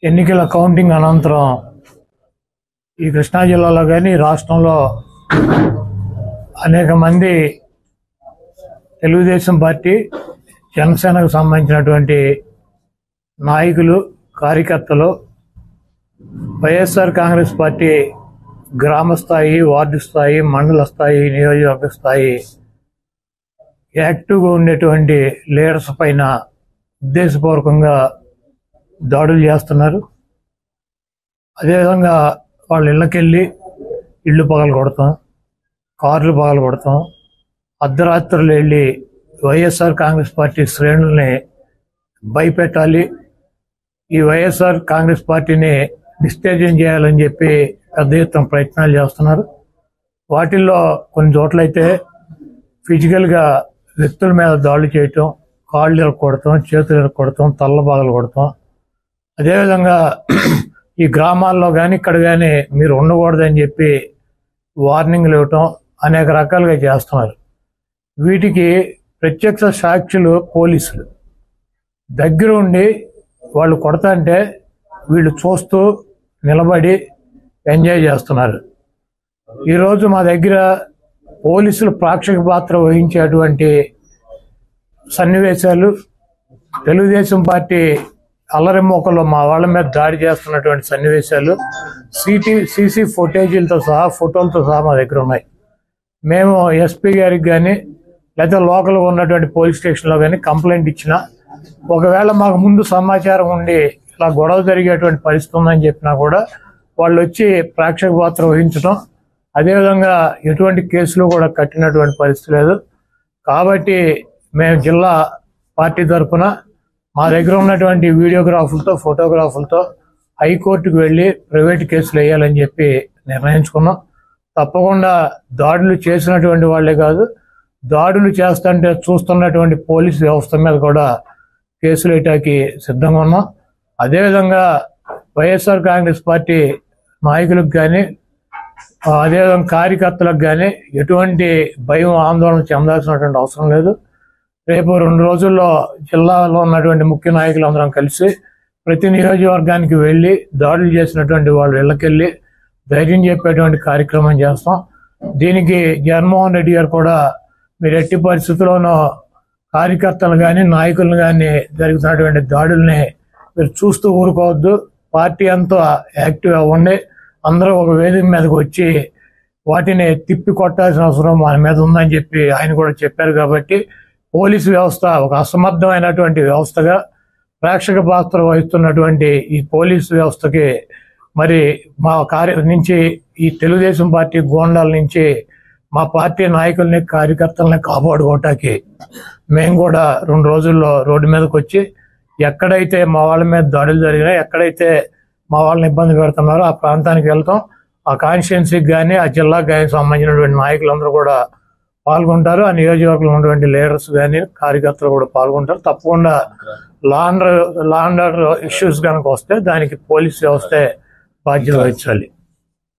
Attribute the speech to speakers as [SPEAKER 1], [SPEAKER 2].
[SPEAKER 1] ఎన్నికల కౌంటింగ్ అనంతరం ఈ కృష్ణా జిల్లాలో కానీ రాష్ట్రంలో అనేక మంది తెలుగుదేశం పార్టీ జనసేనకు సంబంధించినటువంటి నాయకులు కార్యకర్తలు వైఎస్ఆర్ కాంగ్రెస్ పార్టీ గ్రామ స్థాయి, వార్డు స్థాయి, మండల స్థాయి, నియోజకవర్గ స్థాయి యాక్టివ్గా ఉండేటువంటి లీడర్స్ పైన ఉద్దేశపూర్వకంగా దాడులు చేస్తున్నారు. అదేవిధంగా వాళ్ళ ఇళ్ళకెళ్ళి ఇళ్ళు పగలు కొడతాం, కార్లు పగలు కొడతాం, అర్ధరాత్రులు వెళ్ళి వైఎస్ఆర్ కాంగ్రెస్ పార్టీ శ్రేణుల్ని భయపెట్టాలి, ఈ వైఎస్ఆర్ కాంగ్రెస్ పార్టీని డిస్టేజం చేయాలని చెప్పి పెద్ద ఎత్తున ప్రయత్నాలు చేస్తున్నారు. వాటిల్లో కొన్ని చోట్లయితే ఫిజికల్గా వ్యక్తుల మీద దాడులు చేయటం, కాళ్ళు ఇరక్కొడతాం, చేతులు ఇరక్కొడతాం, తల్ల బాగలు కొడతాం. అదేవిధంగా ఈ గ్రామాల్లో కానీ ఇక్కడ కానీ మీరు ఉండకూడదని చెప్పి వార్నింగ్లు ఇవ్వటం అనేక రకాలుగా చేస్తున్నారు. వీటికి ప్రత్యక్ష సాక్షులు పోలీసులు దగ్గర ఉండి వాళ్ళు కొడతాంటే వీళ్ళు చూస్తూ నిలబడి ఎంజాయ్ చేస్తున్నారు. ఈరోజు మా దగ్గర పోలీసులు ప్రేక్షక పాత్ర వహించేటువంటి సన్నివేశాలు, తెలుగుదేశం పార్టీ అల్లరిమోకలో మా వాళ్ళ మీద దాడి చేస్తున్నటువంటి సన్నివేశాలు సీసీ ఫుటేజీలతో సహా, ఫోటోలతో సహా మా దగ్గర ఉన్నాయి. మేము ఎస్పీ గారికి కానీ లేదా లోకల్గా ఉన్నటువంటి పోలీస్ స్టేషన్లో కానీ కంప్లైంట్ ఇచ్చినా, ఒకవేళ మాకు ముందు సమాచారం ఉండి ఇలా గొడవ జరిగేటువంటి పరిస్థితి ఉందని చెప్పినా కూడా వాళ్ళు వచ్చి ప్రేక్షక పాత్ర వహించడం, అదేవిధంగా ఎటువంటి కేసులు కూడా కట్టినటువంటి పరిస్థితి లేదు. కాబట్టి మేము జిల్లా పార్టీ తరఫున మా దగ్గర ఉన్నటువంటి వీడియోగ్రాఫులతో, ఫోటోగ్రాఫులతో హైకోర్టుకు వెళ్ళి ప్రైవేట్ కేసులు వేయాలని చెప్పి నిర్ణయించుకున్నాం. తప్పకుండా దాడులు చేసినటువంటి వాళ్లే కాదు, దాడులు చేస్తుంటే చూస్తున్నటువంటి పోలీసు వ్యవస్థ మీద కూడా కేసులు వేయటానికి సిద్ధంగా ఉన్నాం. అదేవిధంగా వైఎస్ఆర్ కాంగ్రెస్ పార్టీ నాయకులకు కానీ, అదేవిధంగా కార్యకర్తలకు కానీ ఎటువంటి భయం, ఆందోళన చెందాల్సినటువంటి అవసరం లేదు. రేపు 2 రోజుల్లో జిల్లాలో ఉన్నటువంటి ముఖ్య నాయకులందరం కలిసి ప్రతి నియోజకవర్గానికి వెళ్ళి దాడులు చేసినటువంటి వాళ్ళు ఇళ్ళకెళ్ళి ధైర్యం చెప్పేటువంటి కార్యక్రమం చేస్తాం. దీనికి జగన్మోహన్ రెడ్డి గారు కూడా మీరు ఎట్టి పరిస్థితుల్లోనూ కార్యకర్తలు కానీ, నాయకులను కానీ జరుగుతున్నటువంటి దాడుల్ని మీరు చూస్తూ ఊరుకోవద్దు, పార్టీ అంతా యాక్టివ్ అవ్వండి, అందరూ ఒక వేదిక మీదకి వచ్చి వాటిని తిప్పి కొట్టాల్సిన అవసరం మన మీద ఉందని చెప్పి ఆయన కూడా చెప్పారు. కాబట్టి పోలీసు వ్యవస్థ ఒక అసమర్థమైనటువంటి వ్యవస్థగా ప్రేక్షక పాత్ర వహిస్తున్నటువంటి ఈ పోలీసు వ్యవస్థకి మరి మా నుంచి ఈ తెలుగుదేశం పార్టీ గోండాల నుంచి మా పార్టీ నాయకుల్ని, కార్యకర్తల్ని కాపాడుకోవటానికి మేము కూడా 2 రోజుల్లో రోడ్డు మీదకి వచ్చి ఎక్కడైతే మా వాళ్ళ మీద దాడులు జరిగినాయి, ఎక్కడైతే మా వాళ్ళని ఇబ్బంది పెడుతున్నారో ఆ ప్రాంతానికి వెళ్తాం. ఆ కాన్స్టిట్యున్సీకి కానీ, ఆ జిల్లాకు కానీ సంబంధించినటువంటి నాయకులందరూ కూడా పాల్గొంటారు. ఆ నియోజకవర్గంలో ఉన్నటువంటి లీడర్స్ కానీ, కార్యకర్తలు కూడా పాల్గొంటారు. తప్పకుండా లా అండ్ ఆర్డర్ ఇష్యూస్ కనుక వస్తే దానికి పోలీస్ వ్యవస్థే బాధ్యత వహించాలి.